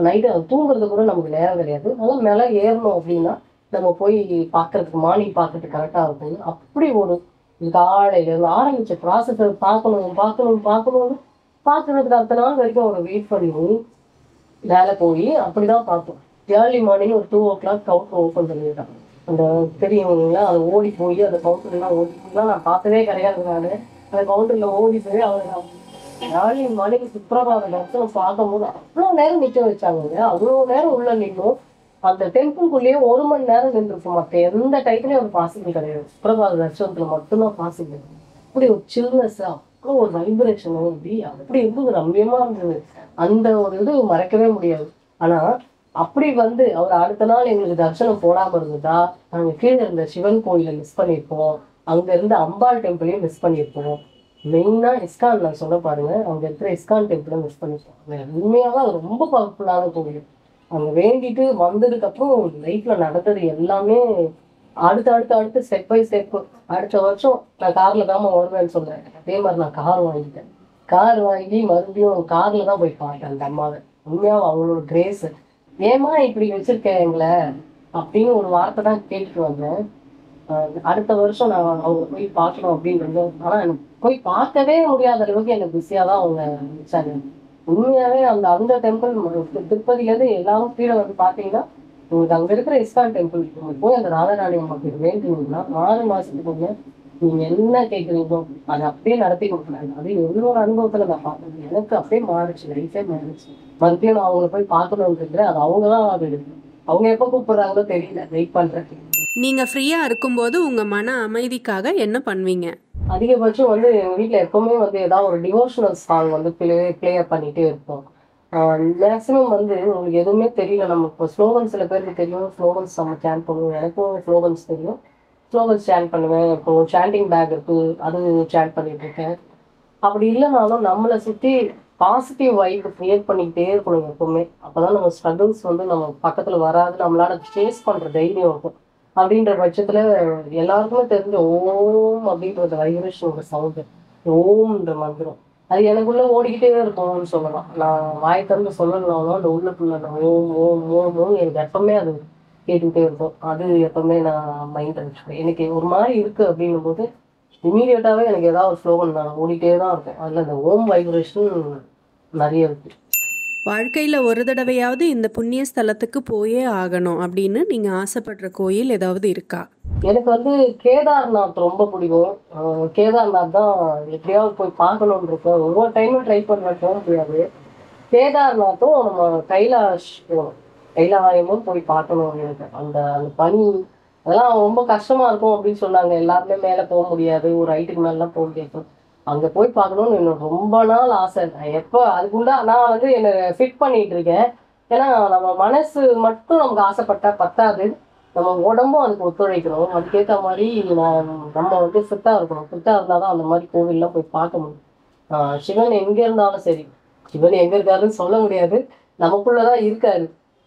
நைட்டு தூங்குறது கூட நமக்கு நேரம் கிடையாது. அதெல்லாம் மேலே ஏறணும் அப்படின்னா நம்ம போய் பார்க்கறதுக்கு மார்னிங் பார்க்கறதுக்கு கரெக்டாக இருக்கும். அப்படி ஒரு காலையில ஆரம்பிச்ச ப்ராசஸ் பார்க்கணும்னு பார்க்கறதுக்கு அடுத்த நாள் வரைக்கும் ஒரு வெயிட் பண்ணி மேலே போய் அப்படிதான் பார்த்தோம். ஏர்லி மார்னிங் ஒரு 2 o'clock கவுண்டர் ஓப்பன் பண்ணிடுறாங்க. அந்த பெரியவங்கள அதை ஓடி போய் அந்த கவுண்டர்லாம் ஓடி போய்லாம் நான் பார்த்ததே கிடையாது. நான் அந்த கவுண்டர்ல ஓடி போய் அவங்க ஏர்லி மார்னிங் சுப்ரபாத தரிசனம் பார்க்கும்போது அவ்வளோ நேரம் நிற்க வச்சாங்க. அவ்வளோ நேரம் உள்ள நிற்கும். அந்த டெம்பிள்குள்ளேயே 1 மணி நேரம் நின்றுருக்கும். மற்ற எந்த டைத்துலயும் ஒரு பாசிபிள் கிடையாது. சுப்ரபாத தரிசனத்துல மட்டும்தான் பாசிபிள். அப்படி ஒரு சில்னஸ், அவ்வளோ ஒரு வைப்ரேஷன் அப்படி இருந்தது. ரம்மியமா இருந்தது. அந்த ஒரு இது மறக்கவே முடியாது. ஆனா அப்படி வந்து அவர் அடுத்த நாள் எங்களுக்கு தரிசனம் போடாம இருந்ததா நாங்க கீழே இருந்த சிவன் கோயிலை மிஸ் பண்ணியிருப்போம். அங்க இருந்த அம்பாள் டெம்பிளையும் மிஸ் பண்ணியிருப்போம். மெயினா இஸ்கான் நான் சொல்ல பாருங்க, அங்க இருக்கிற இஸ்கான் டெம்பிளை மிஸ் பண்ணியிருப்போம். உண்மையாக அது ரொம்ப பவர்ஃபுல்லான கோவில். அங்க வேண்டிட்டு வந்ததுக்கு அப்புறம் லைஃப்ல நடந்தது எல்லாமே அடுத்து ஸ்டெப் பை ஸ்டெப். அடுத்த வருஷம் நான் கார்ல தான் வருவேன்னு சொல்றேன். அதே மாதிரி நான் கார் வாங்கிட்டேன். கார் வாங்கி மறுபடியும் கார்ல தான் போய் பார்த்தேன் அந்த அம்மாவை. உண்மையா அவங்களோட கிரேஸ். ஏமா இப்படி வச்சிருக்கேன் எங்களை அப்படின்னு ஒரு வார்த்தை தான் கேட்டுட்டு வந்தேன். அடுத்த வருஷம் நான் அவங்க போய் பார்க்கணும் அப்படின்னு. ஆனா எனக்கு போய் பார்க்கவே முடியாத அளவுக்கு எனக்கு பிஸியா தான் அவங்க வச்சாங்க. உண்மையாவே அந்த டெம்பிள் திருப்பதியில இருந்து எல்லாரும் கீழே வந்து பாத்தீங்கன்னா உங்களுக்கு அங்க இருக்கிற இஸ்கான் டெம்பிள் போய் அந்த ராதாராணி அம்மாக்கு வேண்டினீங்கன்னா 6 மாசத்துக்கு நீங்க என்ன கேட்குறீங்களோ அதை அப்படியே நடத்தி கொடுக்குறாங்க. அது எவ்வளோ அனுபவத்துல நான் பார்த்தேன். எனக்கு அப்படியே மாறிச்சு, லைஃபே மாறிச்சு. மறுபடியும் நான் அவங்களை போய் பார்க்கணும்னு இருக்கிறேன். அது அவங்கதான் அது அவங்க எப்ப கூப்பிடுறாங்களோ தெரியல. வெயிட் பண்றேன். நீங்க ஃப்ரீயா இருக்கும்போது உங்க மன அமைதிக்காக என்ன பண்ணுவீங்க? அதிகபட்சம் வந்து எங்க வீட்டுல எப்பவுமே வந்து ஏதாவது ஒரு டிவோஷனல் சாங் வந்து பிளேயர் பண்ணிட்டே இருப்போம். மேக்சிமம் வந்து உங்களுக்கு எதுவுமே தெரியல. நம்ம இப்போ ஸ்லோகன்ஸ் சில பேருக்கு தெரியும். ஸ்லோகன்ஸ் நம்ம சேன் பண்ணுவோம். எனக்கும் ஸ்லோகன்ஸ் தெரியும். ஸ்லோகன்ஸ் சேன் பண்ணுவேன். இப்போ சாண்டிங் பேக் இருக்கு, அது சேன் பண்ணிட்டு இருக்கேன். அப்படி இல்லைனாலும் நம்மளை சுற்றி பாசிட்டிவ் வைப் கிரியேட் பண்ணிக்கிட்டே இருக்கணும் எப்பவுமே. அப்போதான் நம்ம ஸ்ட்ரகிள்ஸ் வந்து நம்ம பக்கத்தில் வராது. நம்மளால ஃபேஸ் பண்ணுற தைரியம் இருக்கும். அப்படின்ற பட்சத்தில் எல்லாருக்குமே தெரிஞ்ச ஓம் அப்படின்ற வைப்ரேஷன் ஒரு சவுண்டு, ஓம்ன்ற மந்திரம் அது எனக்குள்ளே ஓடிக்கிட்டே இருக்கும்னு சொல்லலாம். நான் வாய் திறந்து சொல்லலாம்னா அந்த உள்ளுக்குள்ள ஓம் ஓம் ஓம் ஓம் எனக்கு எப்பவுமே அது கேட்டுக்கிட்டே இருக்கும். அது எப்பவுமே நான் மைண்ட் வச்சுப்பேன். எனக்கு ஒரு மாதிரி இருக்குது அப்படின்னும் போது இமீடியட்டாகவே எனக்கு ஏதாவது ஒரு ஸ்லோகன் நான் ஓடிட்டே தான் இருக்கும். அதில் அந்த ஓம் வைப்ரேஷன் நிறைய இருக்கு. வாழ்க்கையில ஒரு தடவையாவது இந்த புண்ணிய ஸ்தலத்துக்கு போயே ஆகணும் அப்படின்னு நீங்க ஆசைப்படுற கோயில் ஏதாவது இருக்கா? எனக்கு வந்து கேதார்நாத் ரொம்ப பிடிக்கும். கேதார்நாத் தான் எப்படியாவது போய் பார்க்கணும்னு இருக்கும். ஒவ்வொரு டைமும் ட்ரை பண்ணுவேன், போக முடியாது. கேதார்நாத்தும் நம்ம கைலாஷ் போகணும். கைலாயமும் போய் பார்க்கணும். எனக்கு அந்த அந்த பனி அதெல்லாம் ரொம்ப கஷ்டமா இருக்கும் அப்படின்னு சொன்னாங்க. எல்லாருமே மேலே போக முடியாது, ஒரு ஹைட்டுக்கு மேலாம் போக முடியாது. அங்கே போய் பார்க்கணும்னு என்னோட ரொம்ப நாள் ஆசை. எப்போ அதுக்குண்டா நான் வந்து என்னை ஃபிட் பண்ணிட்டு இருக்கேன். ஏன்னா நம்ம மனசு மட்டும் நமக்கு ஆசைப்பட்டா பத்தாது. நம்ம உடம்பும் அதுக்கு ஒத்துழைக்கணும். அதுக்கேற்ற மாதிரி நம்ம வந்து ஃபிட்டாக இருக்கணும். ஃபிட்டாக இருந்தால் தான் அந்த மாதிரி கோவில்லாம் போய் பார்க்க முடியும். சிவன் எங்கே இருந்தாலும் சரி, சிவன் எங்கே இருக்காருன்னு சொல்ல முடியாது, நமக்குள்ளதான் இருக்காரு.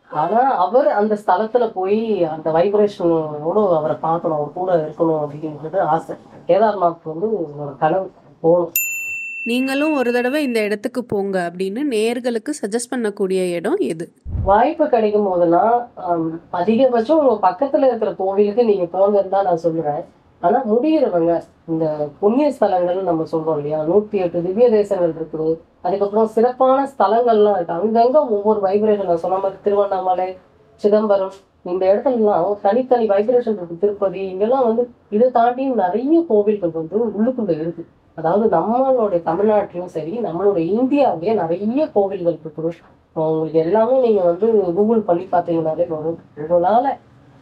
ஆனா அவர் அந்த ஸ்தலத்துல போய் அந்த வைப்ரேஷனோட அவரை பார்க்கணும், அவர் கூட இருக்கணும் அப்படிங்கிறது ஆசை. கேதார்நாத் வந்து ஒரு கனவு, போகணும். நீங்களும் ஒரு தடவை இந்த இடத்துக்கு போங்க அப்படின்னு நேயர்களுக்கு சஜஸ்ட் பண்ணக்கூடிய இடம் எது? வாய்ப்பு கிடைக்கும் போதெல்லாம் அதிகபட்சம் உங்க பக்கத்துல இருக்கிற கோவிலுக்கு நீங்க போங்கன்னு தான் நான் சொல்லுவேன். ஆனா முடிகிறவங்க இந்த புண்ணிய ஸ்தலங்கள் நம்ம சொல்றோம் இல்லையா, 108 திவ்ய தேசங்கள் இருக்குது. அதுக்கப்புறம் சிறப்பான ஸ்தலங்கள்லாம் இருக்கு. அங்கங்க ஒவ்வொரு வைப்ரேஷன். நான் சொன்ன மாதிரி திருவண்ணாமலை, சிதம்பரம், இந்த இடத்துலலாம் தனித்தனி வைப்ரேஷன் இருக்கு. திருப்பதி, இங்கெல்லாம் வந்து இதை தாண்டி நிறைய கோவில்கள் வந்து உள்ளுக்குள்ள இருக்கு. அதாவது நம்மளுடைய தமிழ்நாட்டிலும் சரி, நம்மளுடைய இந்தியாவிலேயே நிறைய கோவில்கள் இருக்குது. உங்களுக்கு எல்லாமே நீங்க வந்து கூகுள் பண்ணி பார்த்தீங்கன்னாலே வரும். உங்களால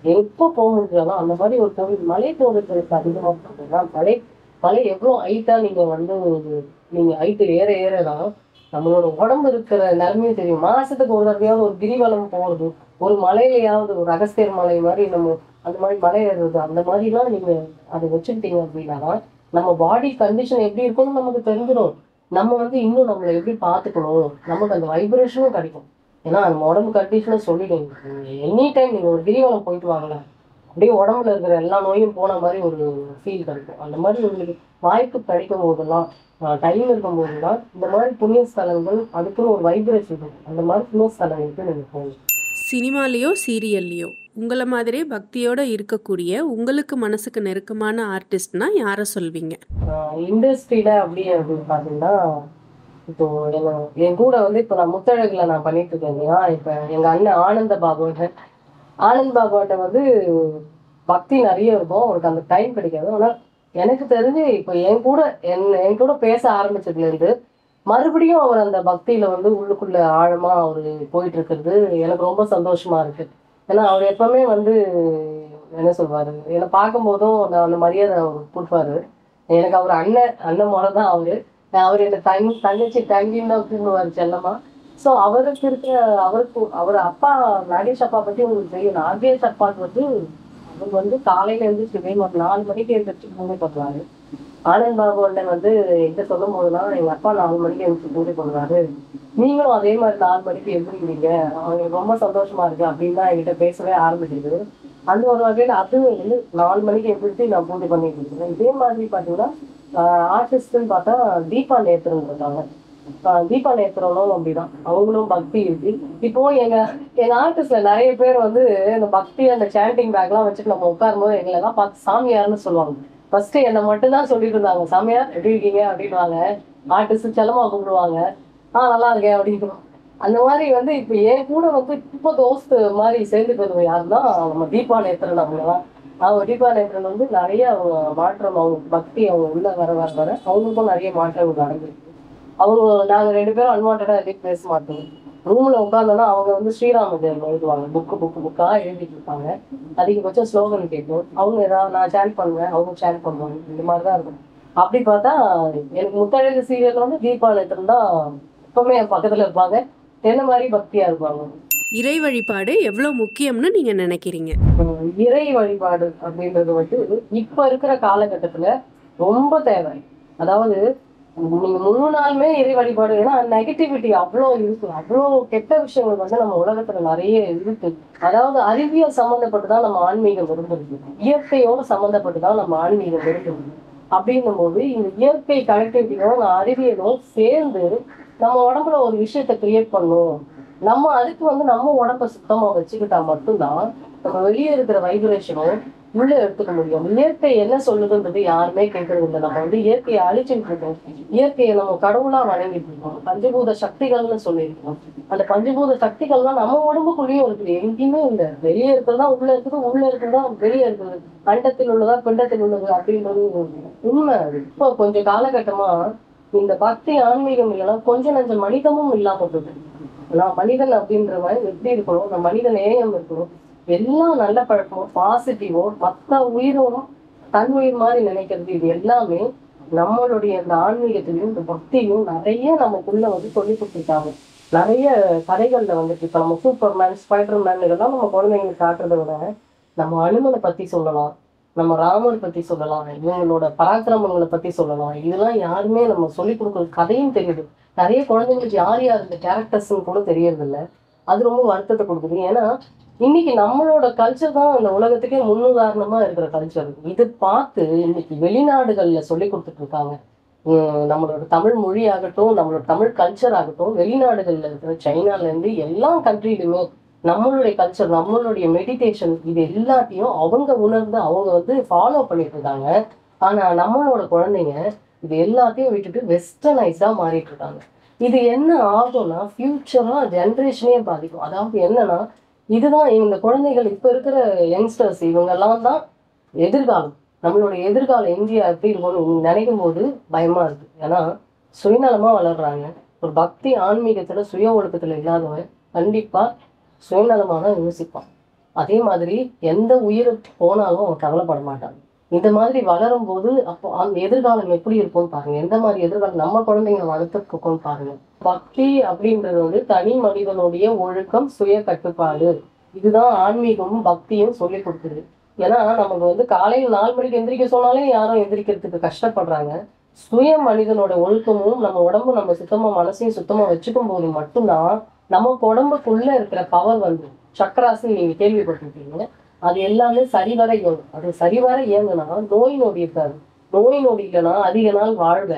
எப்போ போக முடியாதோ அந்த மாதிரி ஒரு கோவில். மலை போகிறதுக்கு அதிகமாக பார்த்தீங்கன்னா மலை எவ்வளோ ஹைட்டா நீங்க ஹைட்டு ஏற ஏறதான் நம்மளோட உடம்பு இருக்கிற நிலைமையும் தெரியும். மாசத்துக்கு ஒரு தடவையாவது ஒரு கிரிவலம் போறது, ஒரு மலையிலையாவது ஒரு அகஸ்தியர் மலை மாதிரி நம்ம அந்த மாதிரி மலை ஏறுறது, அந்த மாதிரிலாம் நீங்க அதை வச்சுக்கிட்டீங்க அப்படின்னா நம்ம பாடி கண்டிஷன் எப்படி இருக்கும்னு நமக்கு தெரிஞ்சிடும். நம்ம வந்து இன்னும் நம்மளை எப்படி பார்த்துக்கணும், நமக்கு அந்த வைப்ரேஷனும் கிடைக்கும். ஏன்னா நம்ம உடம்பு கண்டிஷனை சொல்லிடுங்க. எனி டைம் நீங்க ஒரு கிரிவலம் போயிட்டு வாங்கலாம், அப்படியே உடம்புல இருக்கிற எல்லா நோயும் போன மாதிரி ஒரு ஃபீல் கிடைக்கும். அந்த மாதிரி உங்களுக்கு வாய்ப்பு கிடைக்கும் போதெல்லாம், டைம் இருக்கும் போதெல்லாம் இந்த மாதிரி புண்ணிய ஸ்தலங்கள் அதுக்குன்னு ஒரு வைப்ரேஷன் இருக்கும். அந்த மாதிரி புண்ணிய ஸ்தலங்களுக்கு நீங்கள் போகணும். சினிமாலேயோ சீரியல்லையோ உங்களை மாதிரியே பக்தியோட இருக்கக்கூடிய உங்களுக்கு மனசுக்கு நெருக்கமான ஆர்டிஸ்ட்னா யாரை சொல்வீங்க? இண்டஸ்ட்ரியில அப்படின்னு பார்த்தீங்கன்னா, இப்போ என் கூட வந்து இப்போ நான் முத்தழகுல நான் பண்ணிட்டு இருக்கேன் இல்லையா, இப்போ எங்க அண்ணன் ஆனந்த் பாபுட்ட வந்து பக்தி நிறைய இருக்கும். அவருக்கு அந்த டைம் கிடைக்காது. ஆனா எனக்கு தெரிஞ்சு இப்போ என் கூட பேச ஆரம்பிச்சதுல இருந்து மறுபடியும் அவர் அந்த பக்தியில வந்து உள்ளுக்குள்ள ஆழமா அவரு போயிட்டு இருக்கிறது எனக்கு ரொம்ப சந்தோஷமா இருக்கு. ஏன்னா அவர் எப்பவுமே வந்து என்ன சொல்வாரு, என்னை பார்க்கும்போதும் அந்த மரியாதை அவர் கொடுப்பாரு. எனக்கு அவர் அண்ணன் முறை தான் அவரு. அவர் என்ன தங்கச்சி தங்கின்னு தான் கூப்பிடுவாரு செல்லமா. ஸோ அவர் அப்பா நாகேஷ் அப்பா பத்தி உங்களுக்கு தெரியும். நாகேஷ் அப்பாவுக்கு வந்து அவர் வந்து காலையில எழுந்திரிச்சு ஒரு 4 மணிக்கு எழுந்திரிச்சு பூஜை பண்ணுவாரு. ஆனந்த் பாபு அண்ணன் வந்து எங்க சொல்லும் போதெல்லாம் எங்க அப்பா 4 மணிக்கு எழுந்திரிச்சு பூஜை பண்ணுவாரு, நீங்களும் அதே மாதிரி 4 மணிக்கு எழுந்திருக்கீங்க, அவங்களுக்கு ரொம்ப சந்தோஷமா இருக்கு அப்படின்னு தான் என்கிட்ட பேசவே ஆரம்பிச்சிருக்கு. அந்த ஒரு வகையில அது வந்து 4 மணிக்கு எழுந்திரிச்சு நான் பூஜை பண்ணிட்டு இருக்கேன். இதே மாதிரி பாத்தீங்கன்னா ஆர்டிஸ்ட்ன்னு பார்த்தா தீபா நேத்திரம் இருக்காங்க. தீபா நேத்திரனும் அப்படிதான், அவங்களும் பக்தி இருக்கு. இப்போ எங்க ஆர்டிஸ்ட்ல நிறைய பேர் வந்து இந்த பக்தி அந்த சாண்டிங் பேக் எல்லாம் வச்சுட்டு நம்ம உட்காரும் போது எங்களை எல்லாம் பார்த்து சாமியார்னு சொல்லுவாங்க. ஃபர்ஸ்ட் என்னை மட்டும் தான் சொல்லிட்டு இருந்தாங்க, சாமியார் எப்படி இருக்கீங்க அப்படின்வாங்க. ஆர்டிஸ்ட் செல்லமா கூப்பிடுவாங்க, நல்லா இருக்கேன் அப்படின்னு. அந்த மாதிரி வந்து இப்ப என் கூட வந்து இப்போ தோஸ்து மாதிரி சேர்ந்துக்கிறது யாருன்னா நம்ம தீபா நேத்திரன். அவங்க தீபா நேத்திரன் வந்து நிறைய அவங்க மாற்றம், அவங்க பக்தி அவங்க உள்ள வர அவங்களுக்கும் நிறைய மாற்றங்கள் நடந்திருக்கு. நாங்க 2 பேரும் அன்வான்டா எதுவும் பேச மாட்டோம். ரூம்ல உட்கார்ந்தோம்னா அவங்க வந்து ஸ்ரீராம ஜெயம் எழுதுவாங்க, புக்கா எழுதிட்டு இருப்பாங்க. அதிகபட்சம் ஸ்லோகன் கேட்கும். அவங்க ஏதாவது நான் சேன் பண்ணுவேன், அவங்க சேன் பண்ணுவாங்க. இந்த மாதிரிதான் இருக்கும். அப்படி பார்த்தா எனக்கு முத்தழகு சீரியல் வந்து தீபா நேத்திரன் தான் எப்பவுமே என் பக்கத்துல இருப்பாங்க. என்ன மாதிரி பக்தியா இருப்பாங்க. இறை வழிபாடு எவ்வளவு முக்கியம்னு நீங்க நினைக்கிறீங்க? இறை வழிபாடு அப்படின்றது வந்து இப்ப இருக்கிற காலகட்டத்துல ரொம்ப தேவை. அதாவது நீங்க முழு நாளுமே இறை வழிபாடு, ஏன்னா நெகட்டிவிட்டி அவ்வளோ இருக்கு, அவ்வளோ கெட்ட விஷயங்கள் வந்து நம்ம உலகத்துல நிறைய இருக்கு. அதாவது அறிவியல் சம்மந்தப்பட்டுதான் நம்ம ஆன்மீகம் இருந்திருக்கு, இயற்கையோட சம்மந்தப்பட்டுதான் நம்ம ஆன்மீகம் இருந்திருக்கு. அப்படின்னும் போது இந்த இயற்கை கனெக்டிவிட்டியும் அறிவியலும் சேர்ந்து நம்ம உடம்புல ஒரு விஷயத்த கிரியேட் பண்ணும். நம்ம அதுக்கு வந்து நம்ம உடம்ப சுத்தமா வச்சுக்கிட்டா மட்டும்தான் நம்ம வெளியே இருக்கிற வைப்ரேஷனும் உள்ள எடுத்துக்க முடியும். இயற்கை என்ன சொல்லுதுன்றது யாருமே கேட்கறது இல்லை. நம்ம வந்து இயற்கையை அழிச்சுட்டு இருக்கோம், இயற்கையை நம்ம கடவுளா வணங்கிட்டு இருக்கோம். பஞ்சபூத சக்திகள்னு சொல்லியிருக்கோம். அந்த பஞ்சபூத சக்திகள்லாம் நம்ம உடம்புக்குள்ளேயும் இருக்குது, எங்கேயுமே இல்லை. வெளியே இருக்கிறதா உள்ள இருக்குது, உள்ள இருக்கிறதா வெளியே இருக்குது, அண்டத்தில் உள்ளதா பிண்டத்தில் உள்ளது அப்படின்றது உண்மை. இப்போ கொஞ்சம் காலகட்டமா இந்த பக்தி ஆன்மீகம் இல்லைன்னா கொஞ்சம் நஞ்சம் மனிதமும் இல்லாம போகுது. நான் மனிதன் அப்படின்ற மாதிரி எப்படி இருக்கணும், அந்த மனித நேயம் இருக்கணும், எல்லாம் நல்ல பழக்கமும் பாசிட்டிவும் மற்ற உயிரோடும் தன் உயிர் மாதிரி நினைக்கிறது, இது எல்லாமே நம்மளுடைய இந்த ஆன்மீகத்திலையும் இந்த பக்தியும் நிறைய நமக்குள்ள வந்து சொல்லி கொடுத்துருக்காங்க. நிறைய கதைகள்ல வந்துட்டு இப்ப நம்ம சூப்பர்மேன், ஸ்பைடர்மேன் இதெல்லாம் நம்ம குழந்தைங்களுக்கு காட்டுறதை விட நம்ம அனுமனை பத்தி சொல்லலாம், நம்ம ராமர் பத்தி சொல்லலாம், இவங்களோட பராக்கிரமங்களை பத்தி சொல்லலாம். இதெல்லாம் யாருமே நம்ம சொல்லிக் கொடுக்குறது கதையும் தெரியுது. நிறைய குழந்தைங்களுக்கு யார் இந்த கேரக்டர்ஸ்ன்னு கூட தெரியறது இல்லை. அது ரொம்ப வருத்தத்தை கொடுக்குது. ஏன்னா இன்னைக்கு நம்மளோட கல்ச்சர் தான் இந்த உலகத்துக்கே முன்னுதாரணமா இருக்கிற கல்ச்சர். இது பார்த்து இன்னைக்கு வெளிநாடுகள்ல சொல்லி கொடுத்துட்டு இருக்காங்க. நம்மளோட தமிழ் மொழி ஆகட்டும், நம்மளோட தமிழ் கல்ச்சர் ஆகட்டும், வெளிநாடுகள்ல இருக்கிற சைனால இருந்து எல்லா கண்ட்ரிலுமே நம்மளுடைய கல்ச்சர், நம்மளுடைய மெடிடேஷன் இது எல்லாத்தையும் அவங்க உணர்ந்து அவங்க வந்து ஃபாலோ பண்ணிட்டு இருக்காங்க. ஆனா நம்மளோட குழந்தைங்க இது எல்லாத்தையும் விட்டுட்டு வெஸ்டர்னைஸ்டா மாறிட்டு இருக்காங்க. இது என்ன ஆகும்னா ஃபியூச்சரா ஜென்ரேஷனே பாதிக்கும். அதாவது என்னன்னா, இதுதான் இந்த குழந்தைகள் இப்ப இருக்கிற யங்ஸ்டர்ஸ் இவங்கெல்லாம் தான் எதிர்காலம். நம்மளோட எதிர்கால இந்தியா எப்படி இருக்கும்னு நினைக்கும் போது பயமா இருக்கு. ஏன்னா சுயநலமா வளர்றாங்க. ஒரு பக்தி ஆன்மீகத்துல சுய ஒழுக்கத்துல இல்லாதவன் கண்டிப்பா சுயநலமாக தான் யோசிப்பான். அதே மாதிரி எந்த உயிருக்கு போனாலும் அவன் கவலைப்பட மாட்டான். இந்த மாதிரி வளரும் போது அப்போ அந்த எதிர்காலம் எப்படி இருக்கும்னு பாருங்க, எந்த மாதிரி எதிர்காலம் நம்ம குழந்தைங்க வளர்த்துருக்கோம்னு பாருங்க. பக்தி அப்படின்றது வந்து தனி மனிதனுடைய ஒழுக்கம், சுய கட்டுப்பாடு, இதுதான் ஆன்மீகமும் பக்தியும் சொல்லி கொடுக்குது. ஏன்னா நமக்கு வந்து காலையில் 4 மணிக்கு எந்திரிக்க சொன்னாலே யாரும் எந்திரிக்கிறதுக்கு கஷ்டப்படுறாங்க. சுய மனிதனோட ஒழுக்கமும் நம்ம உடம்பு நம்ம சுத்தமா மனசையும் சுத்தமா வச்சுக்கும் போது மட்டும்தான் நமக்கு உடம்புக்குள்ள இருக்கிற பவர் வந்து சக்கராசி நீங்க கேள்விப்பட்டிருக்கீங்க. அது எல்லாமே சரிவர இயங்கும். அது சரிவர இயங்குனா நோய் நொடி இருக்காது. நோய் நொடி இல்லைன்னா அதிக நாள் வாழ்வ.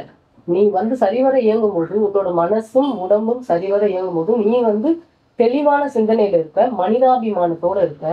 நீ சரிவர இயங்கும் போது உன்னோட மனசும் உடம்பும் சரிவர இயங்கும் போது நீ தெளிவான சிந்தனையில இருப்ப, மனிதாபிமானத்தோட இருப்ப,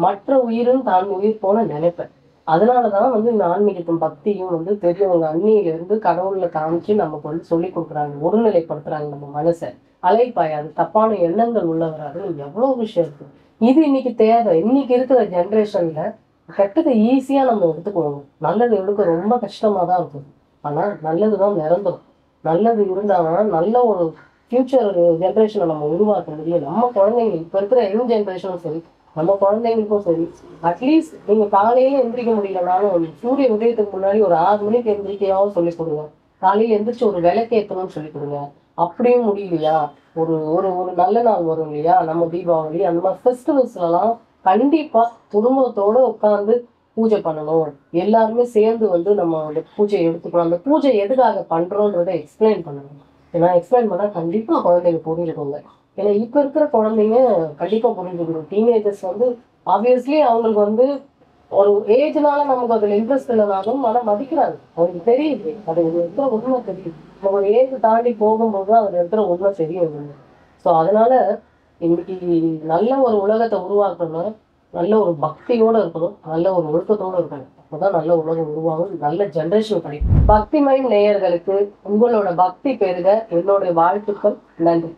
மற்ற உயிரும் தான் உயிர் போல நினைப்ப. அதனாலதான் இந்த ஆன்மீகத்தும் பக்தியும் பெரியவங்க அந்நியில இருந்து கடவுள்ல காமிச்சு நமக்கு சொல்லி கொடுக்குறாங்க, ஒருநிலைப்படுத்துறாங்க நம்ம மனசை. அலைப்பாயாது, தப்பான எண்ணங்கள் உள்ள வராது. எவ்வளவு விஷயம் இருக்கு. இது இன்னைக்கு தேவை. இன்னைக்கு இருக்கிற ஜென்ரேஷன்ல கெட்டதை ஈஸியா நம்ம எடுத்துக்குவோம், நல்லது எடுக்க ரொம்ப கஷ்டமா தான் இருக்கும். ஆனா நல்லதுதான் நிரந்தரம். நல்லது இருந்தாதான் நல்ல ஒரு ஃபியூச்சர் ஜென்ரேஷனை நம்ம உருவாக்க முடியும். நம்ம குழந்தைங்க இப்ப இருக்கிற யங் ஜென்ரேஷனும் சரி, நம்ம குழந்தைங்களுக்கும் சரி, அட்லீஸ்ட் நீங்க காலையில எந்திரிக்க முடியலனாலும் சூரிய உதயத்துக்கு முன்னாடி ஒரு 6 மணிக்கு எந்திரிக்கையாவது சொல்லிக் கொடுங்க. காலையில எந்திரிச்சு ஒரு விளக்கேற்றணும்னு சொல்லிக் கொடுங்க. அப்படியும் முடியலையா, ஒரு ஒரு ஒரு நல்ல நாள் வரும் இல்லையா, நம்ம தீபாவளி அந்த மாதிரி ஃபெஸ்டிவல்ஸ்லாம் கண்டிப்பா குடும்பத்தோட உட்காந்து பூஜை பண்ணணும். எல்லாருமே சேர்ந்து நம்ம பூஜையை எடுத்துக்கணும். அந்த பூஜை எதுக்காக பண்றோன்றதை எக்ஸ்பிளைன் பண்ணணும். ஏன்னா எக்ஸ்பிளைன் பண்ணா கண்டிப்பா குழந்தைங்க புரிஞ்சுக்கோங்க. ஏன்னா இப்ப இருக்கிற குழந்தைங்க கண்டிப்பா புரிஞ்சுக்கணும். டீனேஜர்ஸ் ஆப்வியஸ்லி அவங்களுக்கு ஒரு ஏஜ்னால நமக்கு அதுல இன்ட்ரெஸ்ட் இல்லைனாலும் மனம் மதிக்கிறாங்க. அவங்களுக்கு தெரியுது அது இருக்கிற உண்மை தெரியுது. ஒரு ஏஜ் தாண்டி போகும்போது அதுல இருக்கிற உண்மை தெரியும். ஸோ அதனால இன்னைக்கு நல்ல ஒரு உலகத்தை உருவாக்கணும், நல்ல ஒரு பக்தியோட இருக்கணும், நல்ல ஒரு ஒழுக்கத்தோட இருக்கணும். அப்பதான் நல்ல உலகம் உருவாகும், நல்ல ஜென்ரேஷன் கிடைக்கும். பக்திமயம் நேயர்களுக்கு உங்களோட பக்தி பெருக என்னுடைய வாழ்த்துக்கள். நன்றி.